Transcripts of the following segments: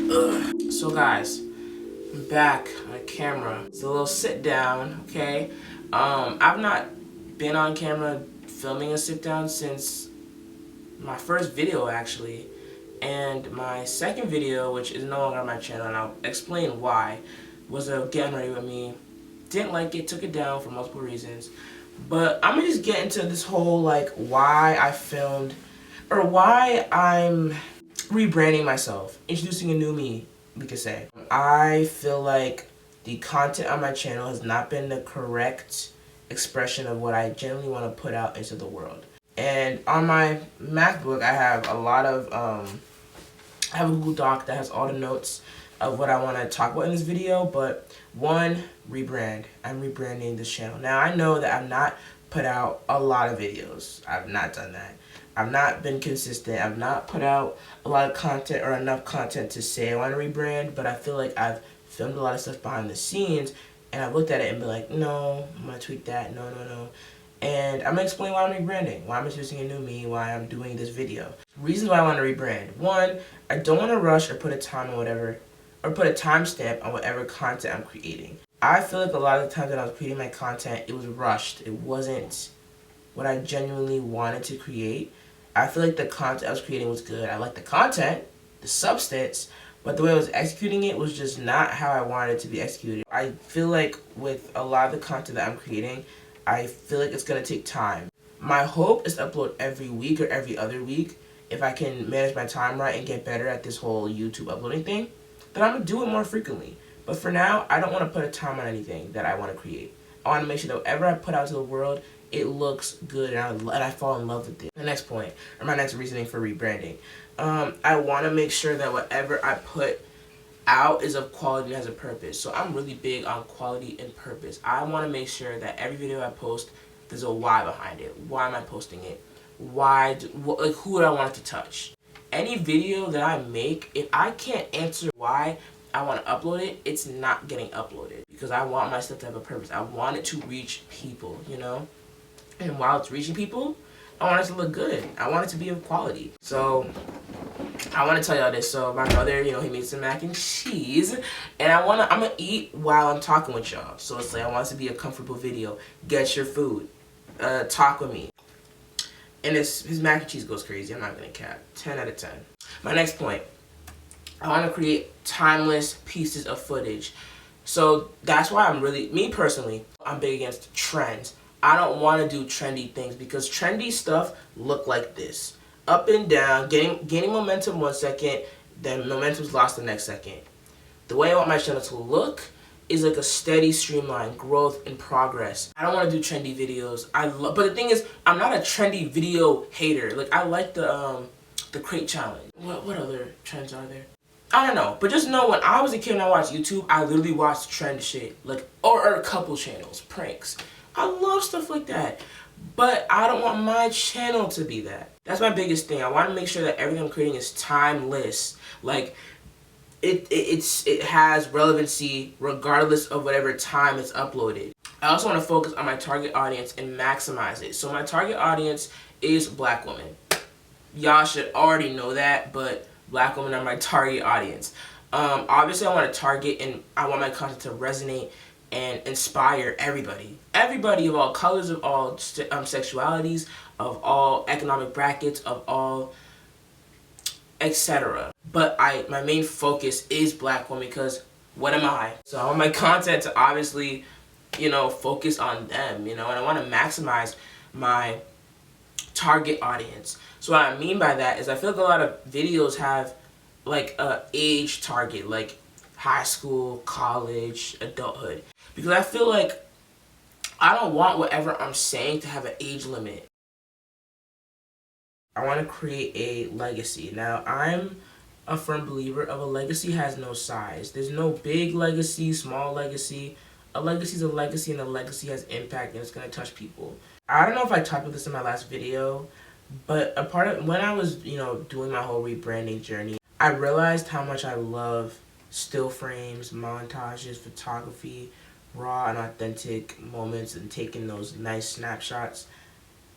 So guys, I'm back on camera. It's a little sit down, okay? I've not been on camera filming a sit down since my first video actually. And my second video, which is no longer on my channel, and I'll explain why, was a getting ready with me. Didn't like it, took it down for multiple reasons. But I'm gonna just get into this whole like why I filmed, or why I'm rebranding myself, introducing a new me, we could say. I feel like the content on my channel has not been the correct expression of what I generally want to put out into the world. And on my MacBook, I have a lot of, I have a Google Doc that has all the notes of what I want to talk about in this video. But one, rebrand. I'm rebranding this channel. Now, I know that I've not put out a lot of videos. I've not done that. I've not been consistent. I've not put out a lot of content or enough content to say I want to rebrand, but I feel like I've filmed a lot of stuff behind the scenes, and I've looked at it and been like, no, I'm going to tweak that, no. And I'm going to explain why I'm rebranding, why I'm introducing a new me, why I'm doing this video. Reasons why I want to rebrand. One, I don't want to rush or put a time on whatever, or put a timestamp on whatever content I'm creating. I feel like a lot of the times when I was creating my content, it was rushed. It wasn't what I genuinely wanted to create. I feel like the content I was creating was good. I liked the content, the substance, but the way I was executing it was just not how I wanted it to be executed. I feel like with a lot of the content that I'm creating, I feel like it's going to take time. My hope is to upload every week or every other week. If I can manage my time right and get better at this whole YouTube uploading thing, then I'm going to do it more frequently. But for now, I don't want to put a time on anything that I want to create. I want to make sure that whatever I put out to the world, it looks good and I fall in love with it. The next point, or my next reasoning for rebranding, I want to make sure that whatever I put out is of quality and has a purpose. So I'm really big on quality and purpose. I want to make sure that every video I post, there's a why behind it. Why am I posting it? Like who do I want it to touch? Any video that I make, if I can't answer why I want to upload it, it's not getting uploaded, because I want my stuff to have a purpose. I want it to reach people, you know? And while it's reaching people, I want it to look good. I want it to be of quality. So I want to tell y'all this. So my brother, you know, he made some mac and cheese, and I'm gonna eat while I'm talking with y'all. So it's like, I want it to be a comfortable video. Get your food. Talk with me. And his mac and cheese goes crazy. I'm not gonna cap. 10 out of 10. My next point. I want to create timeless pieces of footage. So that's why me personally, I'm big against trends. I don't want to do trendy things, because trendy stuff look like this. Up and down, gaining momentum 1 second, then momentum's lost the next second. The way I want my channel to look is like a steady streamline, growth and progress. I don't want to do trendy videos. But the thing is, I'm not a trendy video hater. Like, I like the crate challenge. What other trends are there? I don't know, but just know when I was a kid and I watched YouTube, I literally watched trend shit, like, or a couple channels, pranks. I love stuff like that, but I don't want my channel to be that. That's my biggest thing. I want to make sure that everything I'm creating is timeless. Like, it has relevancy regardless of whatever time it's uploaded. I also want to focus on my target audience and maximize it. So my target audience is black women. Y'all should already know that, but black women are my target audience. Obviously I want to target, and I want my content to resonate and inspire everybody. Everybody of all colors, of all sexualities, of all economic brackets, of all etc. But my main focus is black women, because what am I? So I want my content to obviously, you know, focus on them, you know, and I want to maximize my target audience. So what I mean by that is I feel like a lot of videos have like a age target, like high school, college, adulthood. Because I feel like I don't want whatever I'm saying to have an age limit. I want to create a legacy. Now, I'm a firm believer of a legacy has no size. There's no big legacy, small legacy. A legacy is a legacy, and a legacy has impact, and it's going to touch people. I don't know if I talked about this in my last video, but a part of when I was, you know, doing my whole rebranding journey, I realized how much I love still frames, montages, photography, raw and authentic moments, and taking those nice snapshots.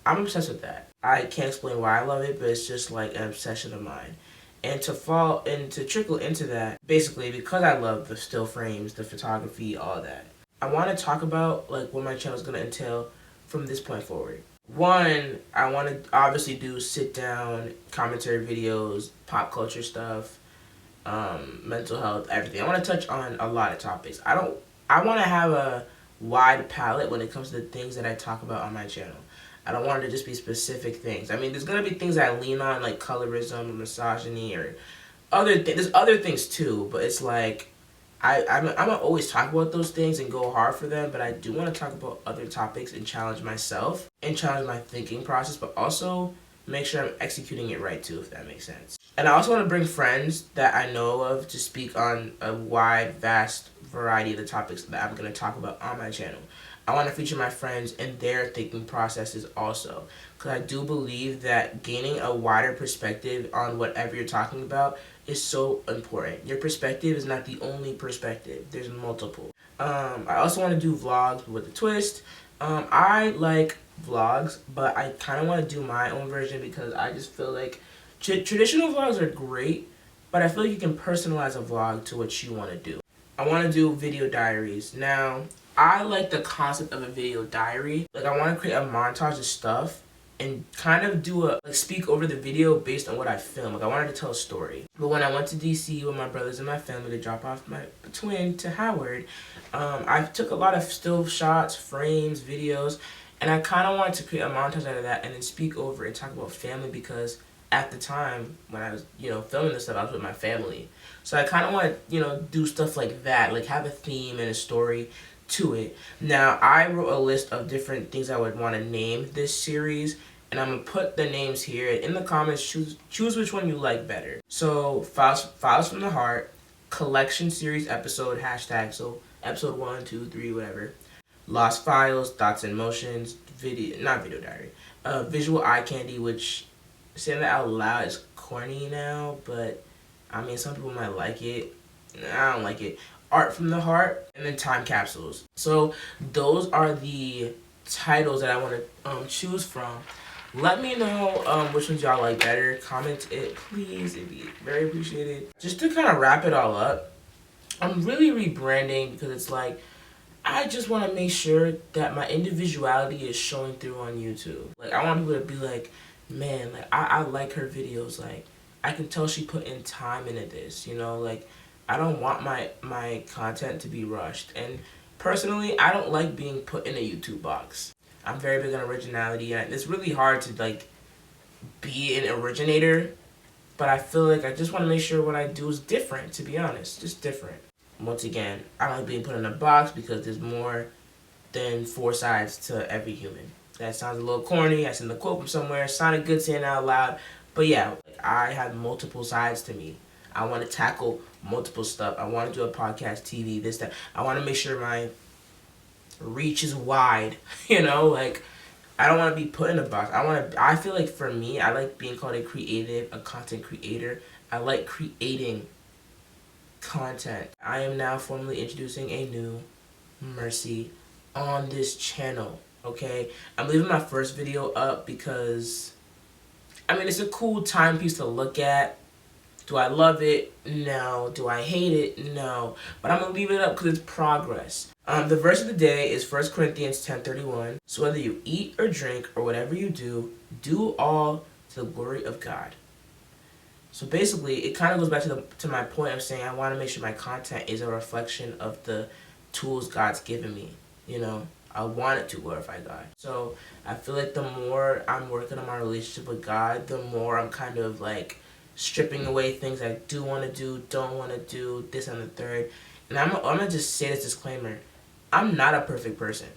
I'm obsessed with that. I can't explain why I love it, but it's just like an obsession of mine. And to trickle into that, basically because I love the still frames, the photography, all that, I want to talk about like what my channel is going to entail from this point forward. One, I want to obviously do sit down commentary videos, pop culture stuff, mental health, everything. I want to touch on a lot of topics. I want to have a wide palette when it comes to the things that I talk about on my channel. I don't want it to just be specific things. I mean, there's gonna be things I lean on, like colorism or misogyny or other things. There's other things too, but it's like I'm gonna always talk about those things and go hard for them. But I do want to talk about other topics and challenge myself and challenge my thinking process, but also make sure I'm executing it right too, if that makes sense. And I also want to bring friends that I know of to speak on a wide, vast variety of the topics that I'm going to talk about on my channel. I want to feature my friends and their thinking processes also, because I do believe that gaining a wider perspective on whatever you're talking about is so important. Your perspective is not the only perspective. There's multiple. I also want to do vlogs with a twist. I like vlogs, but I kind of want to do my own version because I just feel like traditional vlogs are great, but I feel like you can personalize a vlog to what you want to do. I want to do video diaries. Now, I like the concept of a video diary. Like, I want to create a montage of stuff and kind of do speak over the video based on what I film. Like, I wanted to tell a story. But when I went to DC with my brothers and my family to drop off my twin to Howard, I took a lot of still shots, frames, videos, and I kind of wanted to create a montage out of that and then speak over and talk about family because at the time when I was, filming this stuff, I was with my family. So I kind of want to, do stuff like that, like have a theme and a story to it. Now, I wrote a list of different things I would want to name this series, and I'm going to put the names here. In the comments, choose which one you like better. So, Files from the Heart, Collection Series Episode, hashtag, so episode 1, 2, 3, whatever. Lost Files, Thoughts and Motions, not video diary. Visual Eye Candy, which, saying that out loud is corny now, but I mean, some people might like it. I don't like it. Art from the Heart, and then Time Capsules. So those are the titles that I want to choose from. Let me know which ones y'all like better. Comment it, please. It'd be very appreciated. Just to kind of wrap it all up, I'm really rebranding because it's like, I just want to make sure that my individuality is showing through on YouTube. Like, I want people to be like, man, like, I like her videos. Like, I can tell she put in time into this, like, I don't want my content to be rushed. And personally, I don't like being put in a YouTube box. I'm very big on originality, and it's really hard to, like, be an originator, but I feel like I just want to make sure what I do is different, to be honest, just different. Once again, I don't like being put in a box because there's more than 4 sides to every human. That sounds a little corny. I seen the quote from somewhere. It sounded good saying it out loud. But yeah, I have multiple sides to me. I want to tackle multiple stuff. I want to do a podcast, TV, this, that. I want to make sure my reach is wide. Like, I don't want to be put in a box. I feel like for me, I like being called a creative, a content creator. I like creating content. I am now formally introducing a new Mercy on this channel, okay? I'm leaving my first video up because, I mean, it's a cool timepiece to look at. Do I love it? No. Do I hate it? No. But I'm going to leave it up because it's progress. The verse of the day is 1 Corinthians 10:31. So whether you eat or drink or whatever you do all to the glory of God. So basically, it kind of goes back to my point of saying I want to make sure my content is a reflection of the tools God's given me. I want it to glorify God. So I feel like the more I'm working on my relationship with God, the more I'm kind of like stripping away things I do want to do, don't want to do, this and the third. And I'm going to just say this disclaimer. I'm not a perfect person.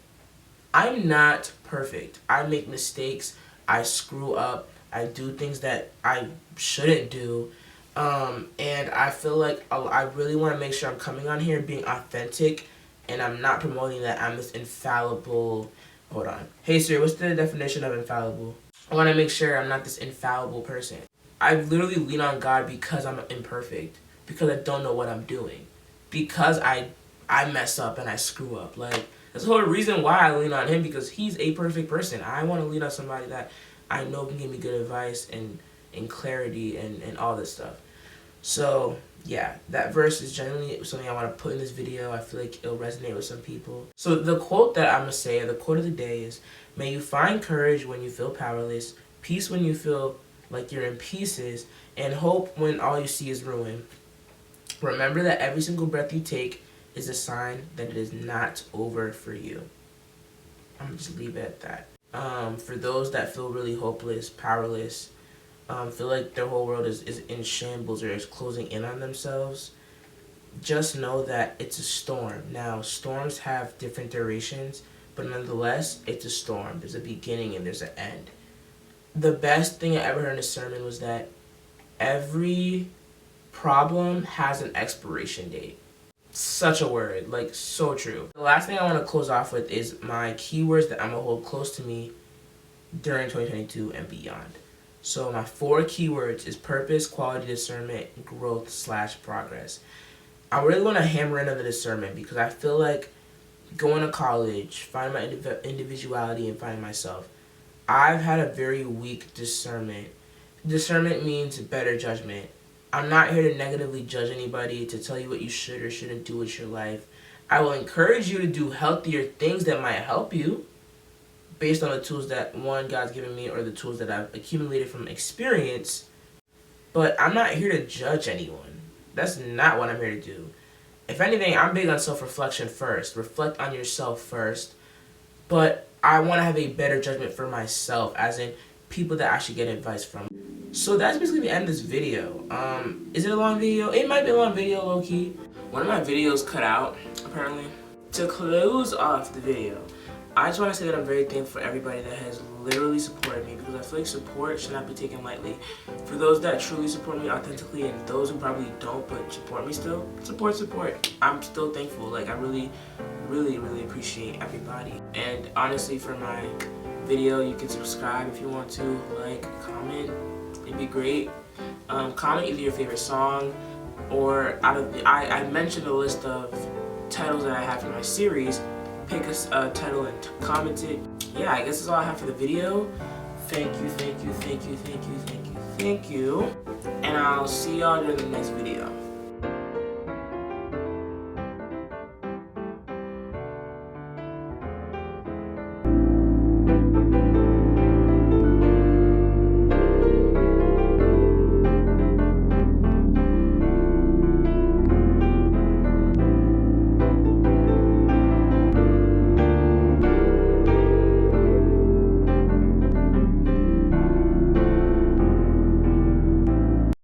I'm not perfect. I make mistakes. I screw up. I do things that I shouldn't do. And I feel like I really want to make sure I'm coming on here being authentic, and I'm not promoting that I'm this infallible. Hold on. Hey Siri, what's the definition of infallible? I want to make sure I'm not this infallible person. I literally lean on God because I'm imperfect, because I don't know what I'm doing, because I mess up and I screw up. Like, that's the whole reason why I lean on him, because he's a perfect person. I want to lean on somebody that I know can give me good advice and clarity and all this stuff. So yeah, that verse is generally something I want to put in this video. I feel like it'll resonate with some people. So the quote that I'm going to say, or the quote of the day is, may you find courage when you feel powerless, peace when you feel like you're in pieces, and hope when all you see is ruin. Remember that every single breath you take is a sign that it is not over for you. I'm going to just leave it at that. For those that feel really hopeless, powerless, feel like their whole world is in shambles or is closing in on themselves, just know that it's a storm. Now, storms have different durations, but nonetheless, it's a storm. There's a beginning and there's an end. The best thing I ever heard in a sermon was that every problem has an expiration date. Such a word, like so true. The last thing I want to close off with is my keywords that I'm going to hold close to me during 2022 and beyond. So my 4 keywords is purpose, quality, discernment, growth / progress. I really want to hammer in on the discernment because I feel like going to college, finding my individuality and finding myself, I've had a very weak discernment. Discernment means better judgment. I'm not here to negatively judge anybody, to tell you what you should or shouldn't do with your life. I will encourage you to do healthier things that might help you, based on the tools that, one, God's given me, or the tools that I've accumulated from experience. But I'm not here to judge anyone. That's not what I'm here to do. If anything, I'm big on self-reflection first. Reflect on yourself first. But I want to have a better judgment for myself, as in people that I should get advice from. So that's basically the end of this video. Is it a long video? It might be a long video, low-key. One of my videos cut out, apparently. To close off the video, I just want to say that I'm very thankful for everybody that has literally supported me, because I feel like support should not be taken lightly. For those that truly support me authentically, and those who probably don't but support me still, support. I'm still thankful. Like, I really appreciate everybody. And honestly, for my video, you can subscribe if you want to, like, comment. It'd be great. Comment either your favorite song, or I mentioned a list of titles that I have for my series. Pick a title and comment it. Yeah, I guess that's all I have for the video. Thank you. And I'll see y'all during the next video.